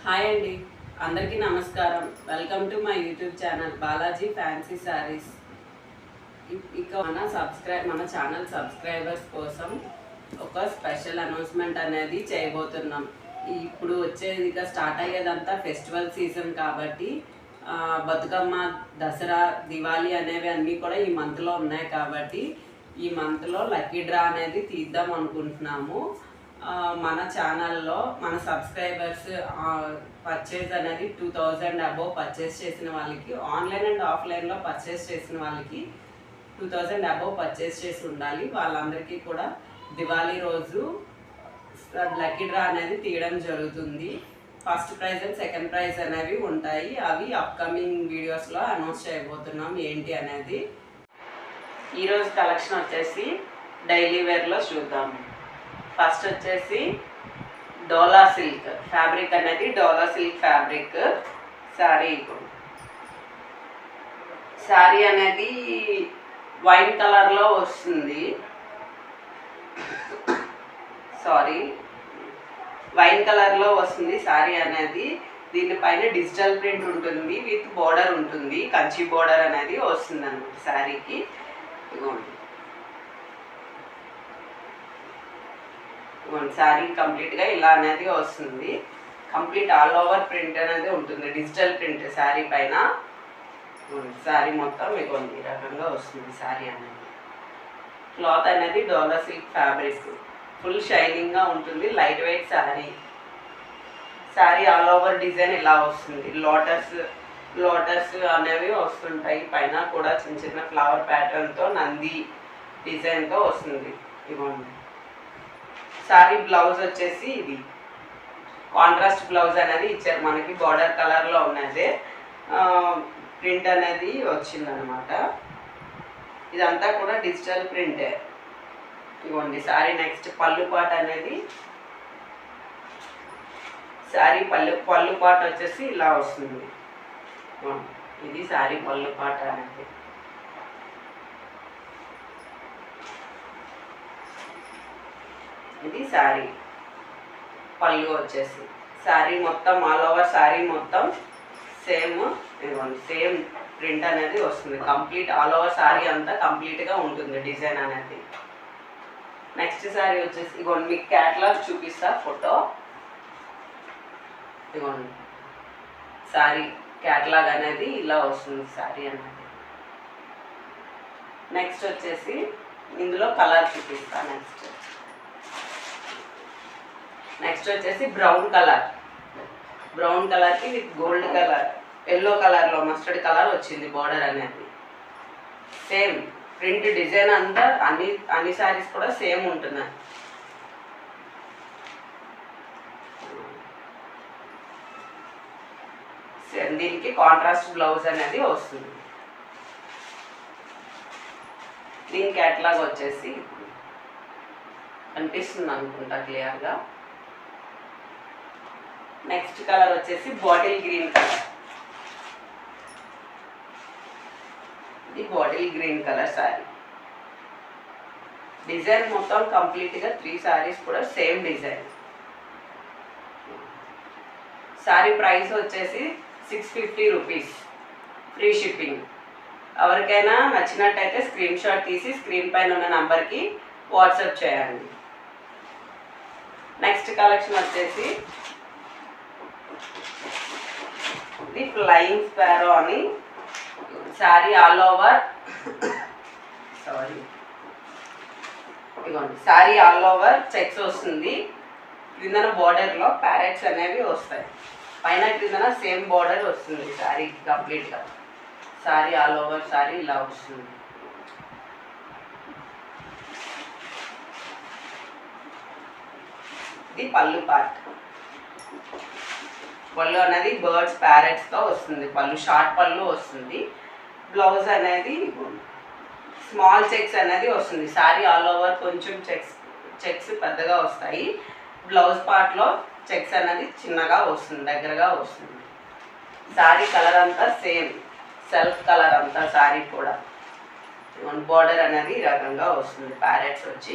Hi అండి, అందరికీ నమస్కారం. Welcome to my YouTube channel Balaji fancy saris. ఇక మన ఛానల్ సబ్స్క్రైబర్స్ కోసం ఒక స్పెషల్ అనౌన్స్మెంట్ అనేది చేయబోతున్నాం. ఇప్పుడు వచ్చేది ఇక స్టార్ట్ అయ్యేదంతా ఫెస్టివల్ సీజన్ కాబట్టి బతుకమ్మ, దసరా, దివాళీ అనేవి అన్నీ కూడా ఈ మంత్లో ఉన్నాయి కాబట్టి ఈ మంత్లో లక్కీ డ్రా అనేది తీద్దాం అనుకుంటున్నాము. మన ఛానల్లో మన సబ్స్క్రైబర్స్ పర్చేజ్ అనేది 2000 అబోవ్ పర్చేస్ చేసిన వాళ్ళకి, ఆన్లైన్ అండ్ ఆఫ్లైన్లో పర్చేస్ చేసిన వాళ్ళకి 2000 అబోవ్ పర్చేస్ చేసి ఉండాలి. వాళ్ళందరికీ కూడా దివాళీ రోజు లక్కీ డ్రా అనేది తీయడం జరుగుతుంది. First prize and second prize అనేవి ఉంటాయి. అవి అప్కమింగ్ వీడియోస్లో అనౌన్స్ చేయబోతున్నాం ఏంటి అనేది. ఈరోజు కలెక్షన్ వచ్చేసి డైలీ వేర్లో చూద్దాము. ఫస్ట్ వచ్చేసి డోలా సిల్క్ ఫ్యాబ్రిక్ అనేది డోలా సిల్క్ ఫ్యాబ్రిక్ శారీ అనేది వైన్ కలర్లో వస్తుంది. వైన్ కలర్లో వస్తుంది శారీ అనేది. దీనిపైన డిజిటల్ ప్రింట్ ఉంటుంది, విత్ బోర్డర్ ఉంటుంది, కంచి బోర్డర్ అనేది వస్తుంది అన్నమాట శారీకి. ఇదిగోండి, శారీ కంప్లీట్గా ఇలా అనేది వస్తుంది. కంప్లీట్ ఆల్ ఓవర్ ప్రింట్ అనేది ఉంటుంది, డిజిటల్ ప్రింట్ శారీ పైన. శారీ మొత్తం ఇదిగోండి ఈ రకంగా వస్తుంది శారీ అనేది. క్లాత్ అనేది డోలా సిల్క్ ఫ్యాబ్రిక్, ఫుల్ షైనింగ్గా ఉంటుంది, light weight sari. Sari all over design ఇలా వస్తుంది. లోటస్ అనేవి వస్తుంటాయి, పైన కూడా చిన్న చిన్న ఫ్లవర్ ప్యాటర్న్తో నంది డిజైన్తో వస్తుంది. ఇదిగోండి శారీ బ్లౌజ్ వచ్చేసి ఇది కాంట్రాస్ట్ బ్లౌజ్ అనేది ఇచ్చారు మనకి, బార్డర్ కలర్లో ఉన్నది ప్రింట్ అనేది వచ్చిందనమాట. ఇదంతా కూడా డిజిటల్ ప్రింటే. ఇవ్వండి శారీ నెక్స్ట్ పళ్ళు పాట అనేది, శారీ పళ్ళు పాట వచ్చేసి ఇలా వస్తుంది. ఇది శారీ పళ్ళు పాట అనేది. ఇది శారీ పళ్ళు వచ్చేసి. శారీ మొత్తం ఆల్ ఓవర్ శారీ మొత్తం సేమ్ ప్రింట్ అనేది వస్తుంది. కంప్లీట్ ఆల్ ఓవర్ శారీ అంతా కంప్లీట్గా ఉంటుంది డిజైన్ అనేది. నెక్స్ట్ శారీ వచ్చేసి ఇగోండి, మీకు క్యాటలాగ్ చూపిస్తా ఫోటో. ఇగోండి శారీ క్యాటలాగ్ అనేది ఇలా వస్తుంది శారీ అనేది. నెక్స్ట్ వచ్చేసి ఇందులో కలర్ చూపిస్తా. నెక్స్ట్ వచ్చేసి బ్రౌన్ కలర్కి విత్ గోల్డ్ కలర్, ఎల్లో కలర్లో మస్టర్డ్ కలర్ వచ్చింది బార్డర్ అనేది. సేమ్ ప్రింట్ డిజైన్ అంతా అన్ని శారీస్ కూడా సేమ్ ఉంటున్నాయి. దీనికి కాంట్రాస్ట్ బ్లౌజ్ అనేది వస్తుంది. దీని క్యాటలాగ్ వచ్చేసి కనిపిస్తుంది అనుకుంటా క్లియర్గా. నెక్స్ట్ కలర్ వచ్చేసి బాటిల్ గ్రీన్ కలర్. ఇది bottle green colour sari. Design మొత్తం కంప్లీట్గా 3 శారీస్ కూడా సేమ్ డిజైన్. శారీ ప్రైస్ వచ్చేసి 650 రూపీస్, ఫ్రీ షిప్పింగ్. ఎవరికైనా నచ్చినట్టయితే స్క్రీన్ షాట్ తీసి స్క్రీన్ పైన ఉన్న నంబర్కి వాట్సాప్ చేయండి. నెక్స్ట్ కలెక్షన్ వచ్చేసి ఇది ఫ్లయింగ్ స్పారో అని శారీ ఆల్ ఓవర్ ఇదిగోండి శారీ ఆల్ ఓవర్ చెక్స్ వస్తుంది. క్రిందన బార్డర్లో ప్యారెట్స్ అనేవి వస్తాయి, పైన క్రిందన సేమ్ బార్డర్ వస్తుంది శారీకి కంప్లీట్గా. శారీ ఆల్ ఓవర్ శారీ ఇలా వస్తుంది. ఇది పళ్ళు పార్ట్. పళ్ళు అనేది బర్డ్స్ ప్యారెట్స్తో వస్తుంది, పళ్ళు షార్ట్ పళ్ళు వస్తుంది. బ్లౌజ్ అనేది స్మాల్ చెక్స్ అనేది వస్తుంది. శారీ ఆల్ ఓవర్ కొంచెం చెక్స్ పెద్దగా వస్తాయి. బ్లౌజ్ పార్ట్లో చెక్స్ అనేది చిన్నగా వస్తుంది, దగ్గరగా వస్తుంది. శారీ కలర్ అంతా సేమ్ సెల్ఫ్ కలర్ అంతా శారీ కూడా. బార్డర్ అనేది ఈ రకంగా వస్తుంది, ప్యారెట్స్ వచ్చి.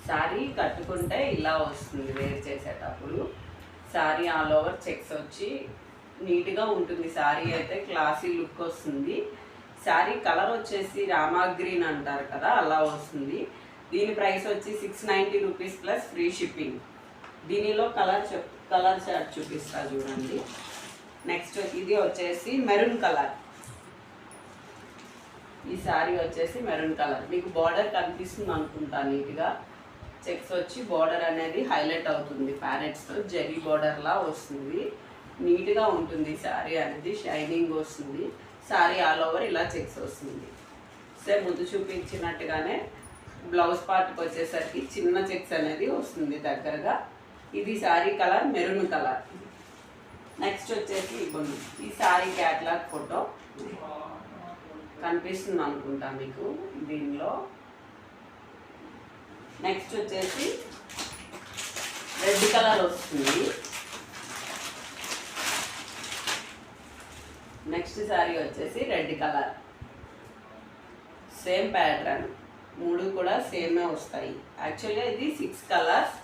శారీ కట్టుకుంటే ఇలా వస్తుంది వేర్ చేసేటప్పుడు. శారీ ఆల్ ఓవర్ చెక్స్ వచ్చి నీట్గా ఉంటుంది. శారీ అయితే క్లాసీ లుక్ వస్తుంది. శారీ కలర్ వచ్చేసి రామా గ్రీన్ అంటారు కదా, అలా వస్తుంది. దీని ప్రైస్ వచ్చి 690 రూపీస్ ప్లస్ ఫ్రీ షిప్పింగ్. దీనిలో కలర్ చార్ట్ చూపిస్తా చూడండి. నెక్స్ట్ ఇది వచ్చేసి మెరూన్ కలర్. ఈ శారీ వచ్చేసి మెరూన్ కలర్. మీకు బార్డర్ కనిపిస్తుంది అనుకుంటా, నీట్గా చెక్స్ వచ్చి బార్డర్ అనేది హైలైట్ అవుతుంది. ప్యారెట్స్తో జరీ బార్డర్లా వస్తుంది. నీట్గా ఉంటుంది శారీ అనేది, షైనింగ్ వస్తుంది. శారీ ఆల్ ఓవర్ ఇలా చెక్స్ వస్తుంది. సేమ్ ముందు చూపించినట్టుగానే బ్లౌజ్ పార్ట్కి వచ్చేసరికి చిన్న చెక్స్ అనేది వస్తుంది దగ్గరగా. ఇది sari colour maroon colour. Next వచ్చేసి ఇవ్వండి, ఈ శారీ క్యాట్లాగ్ ఫోటో కనిపిస్తుంది అనుకుంటా మీకు దీనిలో. నెక్స్ట్ వచ్చేసి రెడ్ కలర్ వస్తుంది. నెక్స్ట్ శారీ వచ్చేసి రెడ్ కలర్. సేమ్ ప్యాటర్న్, 3 కూడా సేమే వస్తాయి. యాక్చువల్గా ఇది 6 కలర్స్,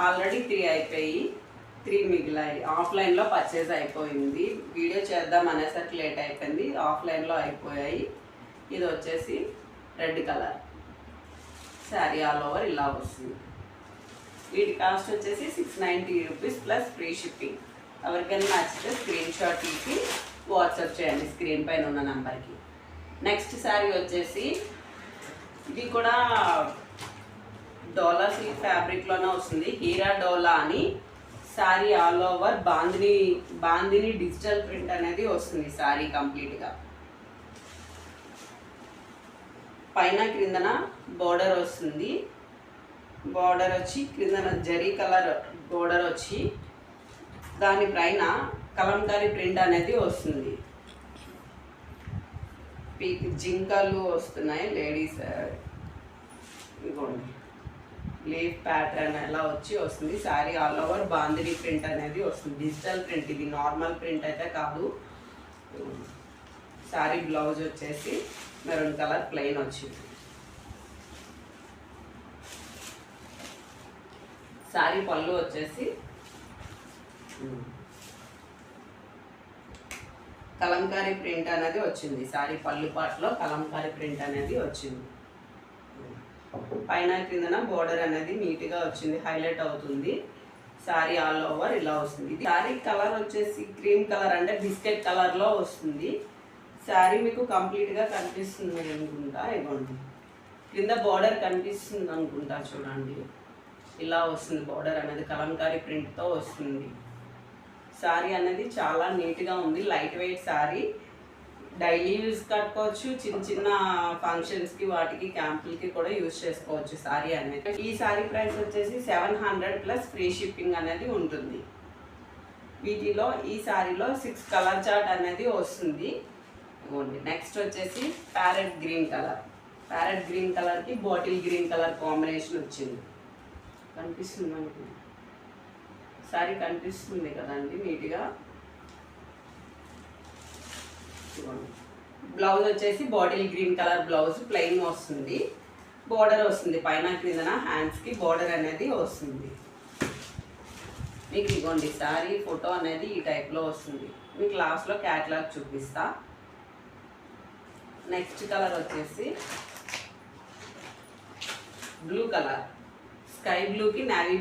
ఆల్రెడీ 3 అయిపోయి 3 మిగిలాయి. ఆఫ్లైన్లో పర్చేజ్ అయిపోయింది. వీడియో చేద్దాం అనేసరికి లేట్ అయిపోయింది, ఆఫ్లైన్లో అయిపోయాయి. ఇది వచ్చేసి red colour. Sari all over ఇలా వస్తుంది. వీటి కాస్ట్ వచ్చేసి 690 రూపీస్ ప్లస్ ఫ్రీ షిప్పింగ్. ఎవరికైనా నచ్చితే స్క్రీన్ షాట్ తీసి వాట్సాప్ చేయండి స్క్రీన్ పైన ఉన్న నెంబర్కి. నెక్స్ట్ శారీ వచ్చేసి ఇది కూడా డోలా సిల్క్ ఫ్యాబ్రిక్లోనే వస్తుంది. హీరా డోలా అని sari all over bandhani digital print అనేది వస్తుంది. శారీ కంప్లీట్గా పైన క్రిందన బోర్డర్ వస్తుంది. బోర్డర్ వచ్చి క్రిందన జరీ కలర్ బోర్డర్ వచ్చి దాని పైన కలంకారీ ప్రింట్ అనేది వస్తుంది. జింకలు వస్తున్నాయి లేడీస్, ఇదిగోండి లీఫ్ ప్యాటర్న్ ఎలా వస్తుంది. Sari all over bandhani print అనేది వస్తుంది. డిజిటల్ ప్రింట్, ఇది నార్మల్ ప్రింట్ అయితే కాదు. శారీ బ్లౌజ్ వచ్చేసి మెరూన్ కలర్ ప్లెయిన్ వచ్చింది. శారీ పళ్ళు వచ్చేసి కలంకారీ ప్రింట్ అనేది వచ్చింది. శారీ పళ్ళు పాటలో కలంకారీ ప్రింట్ అనేది వచ్చింది. పైన క్రిందన బోర్డర్ అనేది నీట్గా వచ్చింది, హైలైట్ అవుతుంది. శారీ ఆల్ ఓవర్ ఇలా వస్తుంది. శారీ కలర్ వచ్చేసి క్రీమ్ కలర్ అంటే బిస్కెట్ కలర్లో వస్తుంది. శారీ మీకు కంప్లీట్గా కనిపిస్తుంది అనుకుంటా. ఇవ్వండి, కింద బార్డర్ కనిపిస్తుంది అనుకుంటా, చూడండి ఇలా వస్తుంది. బార్డర్ అనేది కలంకారీ ప్రింట్తో వస్తుంది. శారీ అనేది చాలా నీట్గా ఉంది. Light weight sari, daily use కట్టుకోవచ్చు. చిన్న ఫంక్షన్స్కి వాటికి క్యాంపులకి కూడా యూజ్ చేసుకోవచ్చు శారీ అనేది. ఈ శారీ ప్రైస్ వచ్చేసి 700 ప్లస్ ఫ్రీ షిప్పింగ్ అనేది ఉంటుంది. వీటిలో ఈ శారీలో 6 కలర్ చార్ట్ అనేది వస్తుంది. నెక్స్ట్ వచ్చేసి parrot green colour. Parrot green కలర్కి బాటిల్ గ్రీన్ కలర్ కాంబినేషన్ వచ్చింది. కనిపిస్తుంది మనకి శారీ, కనిపిస్తుంది కదండి నీట్గా. బ్లౌజ్ వచ్చేసి bottle green colour blouse plain వస్తుంది. బోర్డర్ వస్తుంది పైన క్రిందన, హ్యాండ్స్కి బోర్డర్ అనేది వస్తుంది. మీకు ఇవ్వండి శారీ ఫోటో అనేది ఈ టైప్లో వస్తుంది. మీకు లాస్ట్లో క్యాటలాగ్ చూపిస్తా. నెక్స్ట్ కలర్ వచ్చేసి బ్లూ కలర్, స్కై బ్లూకి నావీ.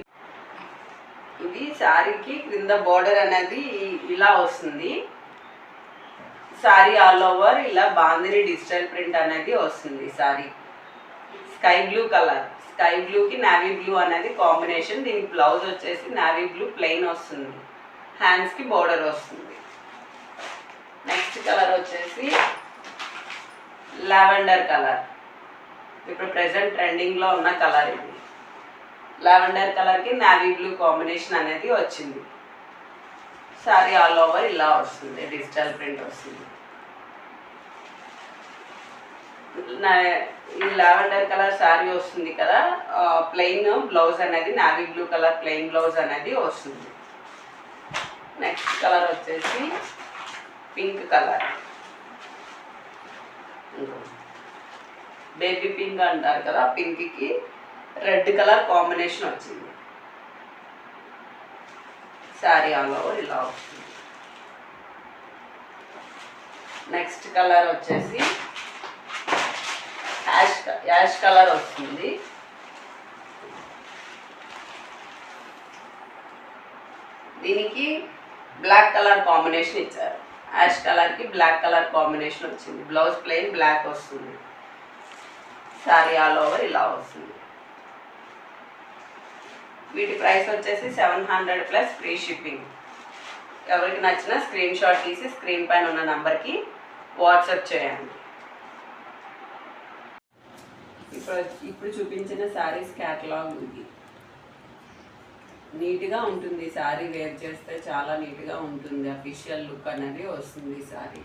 ఇది శారీకి క్రింద బార్డర్ అనేది ఇలా వస్తుంది. శారీ ఆల్ ఓవర్ ఇలా బాందిని డిజిటల్ ప్రింట్ అనేది వస్తుంది. Sari sky blue colour, sky బ్లూకి నావీ బ్లూ అనేది కాంబినేషన్. దీనికి బ్లౌజ్ వచ్చేసి నావీ బ్లూ ప్లెయిన్ వస్తుంది. హ్యాండ్స్కి బార్డర్ వస్తుంది. నెక్స్ట్ కలర్ వచ్చేసి లావెండర్ కలర్. ఇప్పుడు ప్రెసెంట్ ట్రెండింగ్లో ఉన్న కలర్ ఇది. లావెండర్ కలర్కి నావీ బ్లూ కాంబినేషన్ అనేది వచ్చింది. శారీ ఆల్ ఓవర్ ఇలా వస్తుంది, డిజిటల్ ప్రింట్ వస్తుంది. ఈ లావెండర్ కలర్ శారీ వస్తుంది కదా, ప్లెయిన్ బ్లౌజ్ అనేది navy blue colour plain blouse అనేది వస్తుంది. నెక్స్ట్ కలర్ వచ్చేసి పింక్ కలర్, బేబీ పింక్ అంటారు కదా, పింక్కి రెడ్ కలర్ కాంబినేషన్ వచ్చింది. శారీ ఆల్ ఓవర్ ఇలా వస్తుంది. నెక్స్ట్ కలర్ వచ్చేసి యాష్ కలర్ వస్తుంది. దీనికి బ్లాక్ కలర్ కాంబినేషన్ ఇచ్చారు. యాష్ కలర్కి బ్లాక్ కలర్ కాంబినేషన్ వచ్చింది. బ్లౌజ్ ప్లెయిన్ బ్లాక్ వస్తుంది. శారీ ఆల్ ఓవర్ ఇలా వస్తుంది. వీటి ప్రైస్ వచ్చేసి 700 ప్లస్ ఫ్రీ షిప్పింగ్. ఎవరికి నచ్చినా స్క్రీన్ షాట్ తీసి స్క్రీన్ పైన ఉన్న నంబర్కి వాట్సాప్ చేయండి. ఇప్పుడు చూపించిన శారీస్ క్యాటలాగ్ ఇది. నీట్గా ఉంటుంది శారీ వేర్ చేస్తే, చాలా నీట్గా ఉంటుంది. అఫీషియల్ లుక్ అనేది వస్తుంది శారీ.